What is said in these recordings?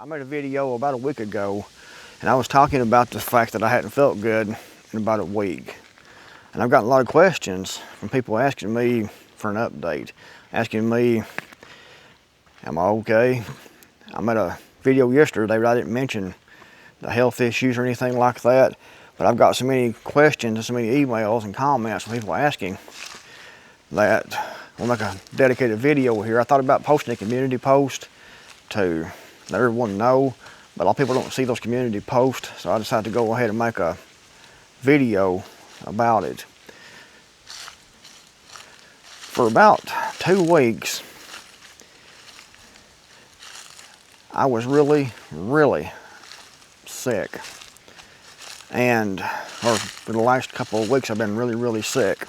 I made a video about a week ago, and I was talking about the fact that I hadn't felt good in about a week. And I've gotten a lot of questions from people asking me for an update, asking me, am I okay? I made a video yesterday, but I didn't mention the health issues or anything like that. But I've got so many questions and so many emails and comments from people asking that I'll make a dedicated video here. I thought about posting a community post to let everyone know, but a lot of people don't see those community posts, so I decided to go ahead and make a video about it. For about 2 weeks, I was really sick. And for the last couple of weeks, I've been really sick.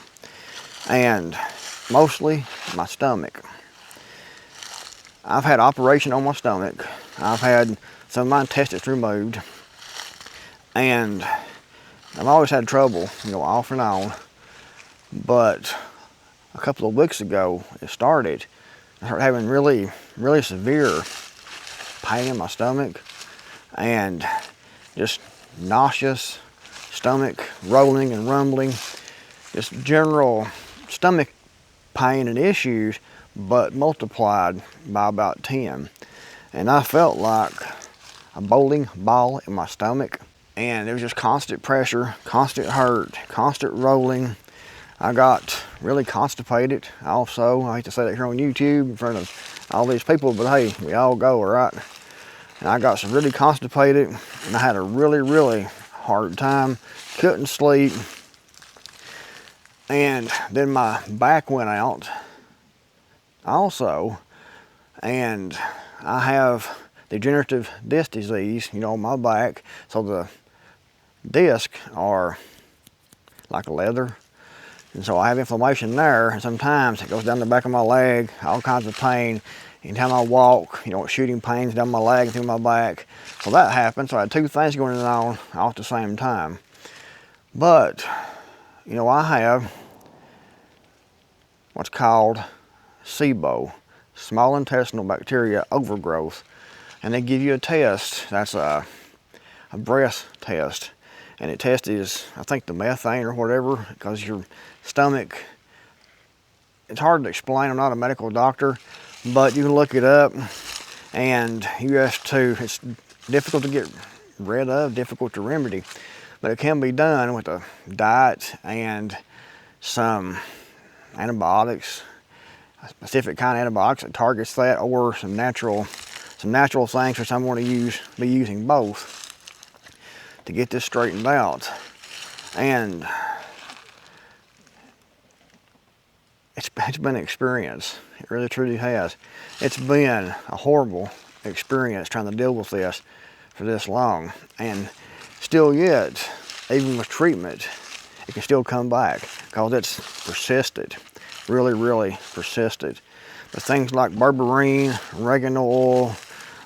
And mostly my stomach. I've had operation on my stomach. I've had some of my intestines removed. And I've always had trouble, off and on. But a couple of weeks ago, it started. I started having really severe pain in my stomach and just nauseous, stomach rolling and rumbling, just general stomach pain and issues, but multiplied by about 10. And I felt like a bowling ball in my stomach, and it was just constant pressure, constant hurt, constant rolling. I got really constipated also. I hate to say that here on YouTube in front of all these people, but hey, we all go, right? And I got really constipated, and I had a really hard time, couldn't sleep. And then my back went out also, and I have degenerative disc disease, on my back. So the discs are like leather, and so I have inflammation there, and sometimes it goes down the back of my leg, all kinds of pain. Anytime I walk, it's shooting pains down my leg and through my back. So that happened, so I had 2 things going on all at the same time. But, I have what's called SIBO, small intestinal bacteria overgrowth. And they give you a test, that's a breath test. And it tests, I think, the methane or whatever, because your stomach, it's hard to explain, I'm not a medical doctor, but you can look it up, and it's difficult to get rid of, difficult to remedy, but it can be done with a diet and some antibiotics, a specific kind of antibiotics that targets that, or some natural things, which I'm going to be using both to get this straightened out. And it's been an experience. It really truly has. It's been a horrible experience trying to deal with this for this long, and still yet, even with treatment, it can still come back because it's persisted, really persisted. But things like berberine, oregano oil,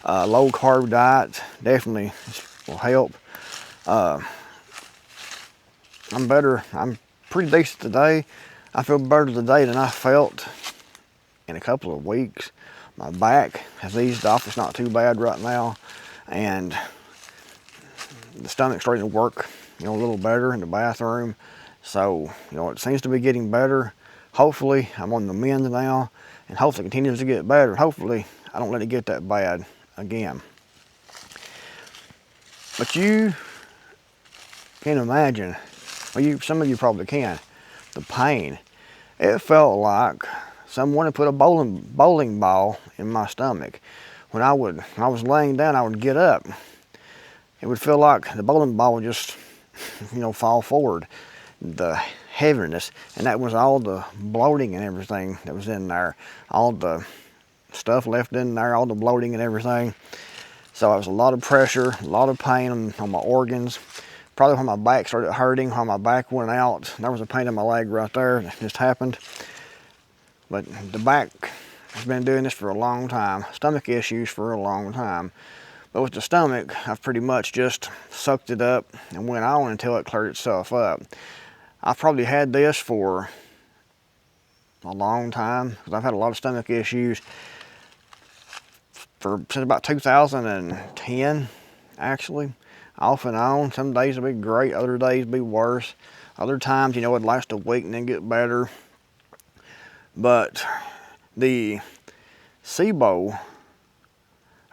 low carb diet definitely will help. I'm better. I'm pretty decent today. I feel better today than I felt in a couple of weeks. My back has eased off. It's not too bad right now. And the stomach's starting to work, a little better in the bathroom. So, it seems to be getting better. Hopefully, I'm on the mend now, and hopefully it continues to get better. Hopefully, I don't let it get that bad again. But you can imagine, well, some of you probably can, the pain. It felt like someone had put a bowling ball in my stomach. When I was laying down, I would get up. It would feel like the bowling ball would just, fall forward. The heaviness, and that was all the bloating and everything that was in there. All the stuff left in there, all the bloating and everything. So it was a lot of pressure, a lot of pain on my organs. Probably when my back started hurting, when my back went out. There was a pain in my leg right there that just happened. But the back has been doing this for a long time. Stomach issues for a long time. But with the stomach, I've pretty much just sucked it up and went on until it cleared itself up. I've probably had this for a long time because I've had a lot of stomach issues since about 2010, actually, off and on. Some days will be great, other days will be worse. Other times, you know, it'd last a week and then get better. But the SIBO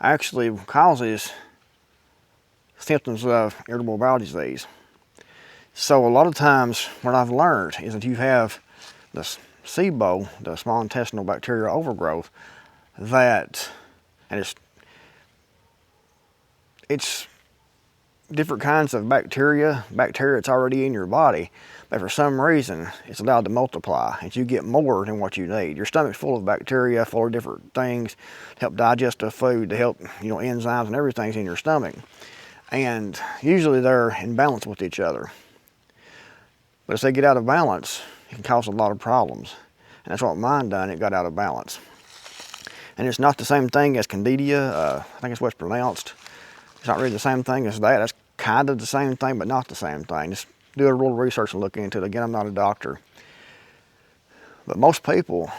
actually causes symptoms of irritable bowel disease. So a lot of times what I've learned is that you have the SIBO, the small intestinal bacterial overgrowth, and it's different kinds of bacteria that's already in your body, but for some reason it's allowed to multiply and you get more than what you need. Your stomach's full of bacteria, full of different things to help digest the food, to help, you know, enzymes and everything's in your stomach. And usually they're in balance with each other. But as they get out of balance, it can cause a lot of problems. And that's what mine done, it got out of balance. And it's not the same thing as candida, I think it's what's pronounced. It's not really the same thing as that. That's kind of the same thing, but not the same thing. Just do a little research and look into it. Again, I'm not a doctor. But most people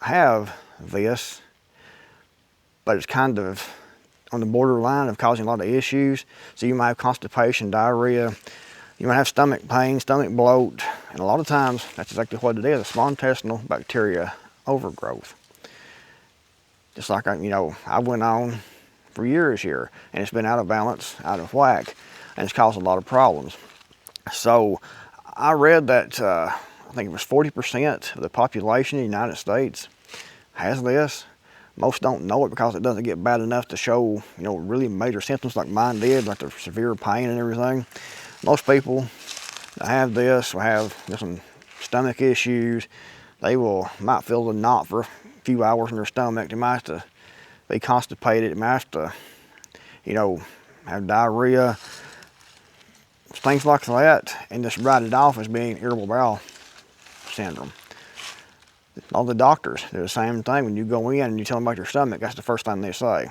have this, but it's kind of on the borderline of causing a lot of issues. So you might have constipation, diarrhea, you might have stomach pain, stomach bloat, and a lot of times that's exactly what it is, a small intestinal bacteria overgrowth. Just like, you know, I went on for years here, and it's been out of balance, out of whack, and it's caused a lot of problems. So I read that I think it was 40% of the population in the United States has this. Most don't know it because it doesn't get bad enough to show, you know, really major symptoms like mine did, like the severe pain and everything. Most people that have this will have some stomach issues. They might feel the knot for a few hours in their stomach. They might have to be constipated. They might have to, you know, have diarrhea, things like that, and just write it off as being irritable bowel syndrome. All the doctors do the same thing. When you go in and you tell them about your stomach, that's the first thing they say.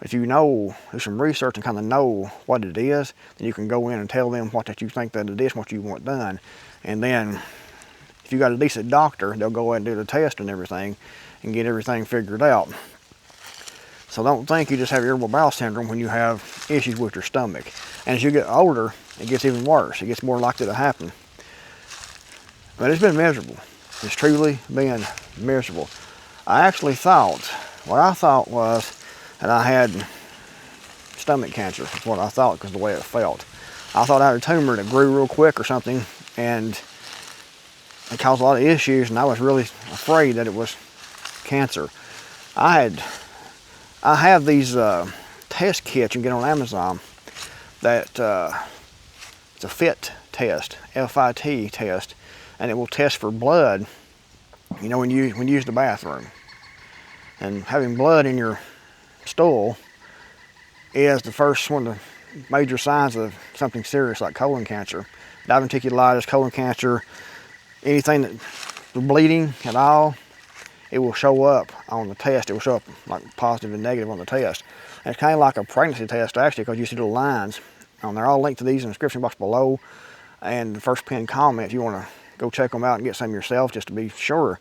If you know, do some research and kind of know what it is, then you can go in and tell them what that you think that it is, what you want done. And then if you got a decent doctor, they'll go ahead and do the test and everything and get everything figured out. So don't think you just have irritable bowel syndrome when you have issues with your stomach. And as you get older, it gets even worse. It gets more likely to happen. But it's been miserable. It's truly been miserable. I actually thought, what I thought was that I had stomach cancer. That's what I thought because of the way it felt. I thought I had a tumor that grew real quick or something, and it caused a lot of issues, and I was really afraid that it was cancer. I have these test kits you can get on Amazon that it's a FIT test, F-I-T test, and it will test for blood, you know, when you use the bathroom. And having blood in your stool is the first one of the major signs of something serious like colon cancer. Diverticulitis, colon cancer, anything that bleeding at all, it will show up on the test. It will show up like positive and negative on the test. And it's kind of like a pregnancy test actually, because you see the lines on there. I'll link to these in the description box below and the first pinned comment if you want to go check them out and get some yourself just to be sure.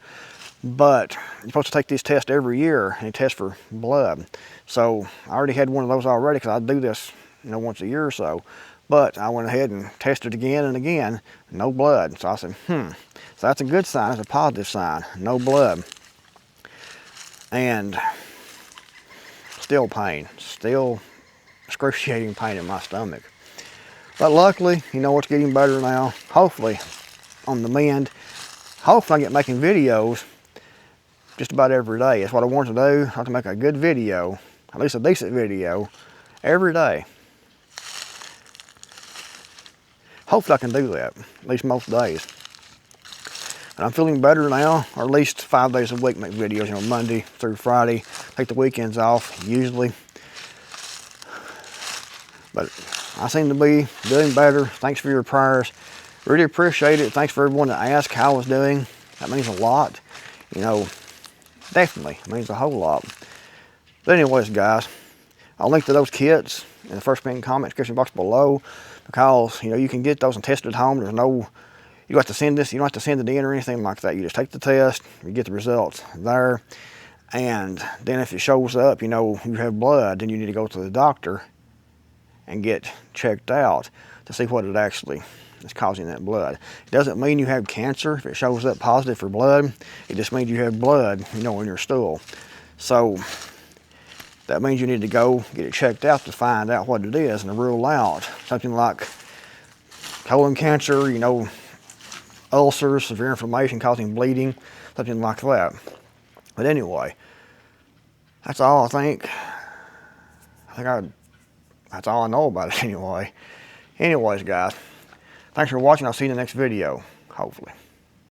But you're supposed to take this test every year and test for blood. So I already had one of those already because I do this, you know, once a year or so. But I went ahead and tested again and again, no blood. So I said, so that's a good sign, it's a positive sign, no blood. And still pain, still excruciating pain in my stomach. But luckily, you know, it's getting better now. Hopefully, on the mend. Hopefully I get making videos just about every day. That's what I want to do. I want to make a good video, at least a decent video, every day. Hopefully I can do that, at least most days. And I'm feeling better now, or at least 5 days a week make videos, you know, Monday through Friday. Take the weekends off, usually. But I seem to be doing better. Thanks for your prayers. Really appreciate it. Thanks for everyone that asked how I was doing. That means a lot. You know, definitely means a whole lot. But anyways, guys, I'll link to those kits in the first pinned comment description box below, because, you know, you can get those and test at home. There's no, you don't have to send this, you don't have to send it in or anything like that. You just take the test, you get the results there. And then if it shows up, you know, you have blood, then you need to go to the doctor and get checked out to see what it actually is causing that blood. It doesn't mean you have cancer if it shows up positive for blood. It just means you have blood, you know, in your stool. So that means you need to go get it checked out to find out what it is and to rule out something like colon cancer, you know, ulcers, severe inflammation causing bleeding, something like that. But anyway, that's all I think. That's all I know about it anyway. Anyways, guys, thanks for watching. I'll see you in the next video, hopefully.